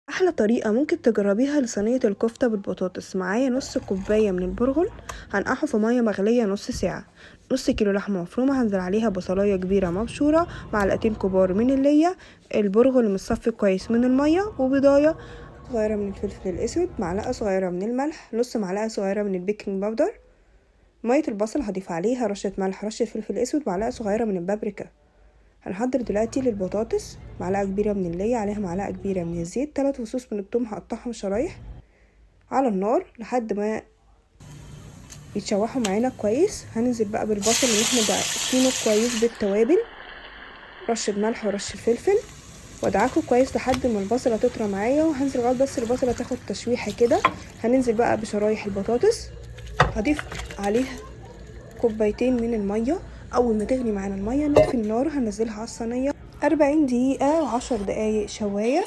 احلى طريقه ممكن تجربيها لصينيه الكفته بالبطاطس. معايا نص كوبايه من البرغل، هنقعه في ميه مغليه نص ساعه. نص كيلو لحمه مفرومه، هنزل عليها بصلايه كبيره مبشوره، معلقتين كبار من الليا، البرغل متصفي كويس من الميه، وبضايه صغيره من الفلفل الاسود، معلقه صغيره من الملح، نص معلقه صغيره من البيكنج باودر. ميه البصل هضيف عليها رشه ملح، رشه فلفل اسود، معلقه صغيره من البابريكا. هنحضر دلوقتي للبطاطس معلقه كبيره من اللي عليها معلقه كبيره من الزيت، 3 فصوص من الثوم هقطعهم شرايح على النار لحد ما يتشوحوا معانا كويس. هننزل بقى بالبصل اللي احنا دقيقينه كويس بالتوابل، رشه ملح ورشه فلفل، وادعكه كويس لحد ما البصله تطرى معايا. وهنزل لغايه بس البصله تاخد تشويحه كده. هننزل بقى بشرايح البطاطس، هضيف عليها كوبايتين من الميه. اول ما تغلي معانا الميه نطفي النار، هنزلها على الصينيه 40 دقيقه و10 دقايق شوايه.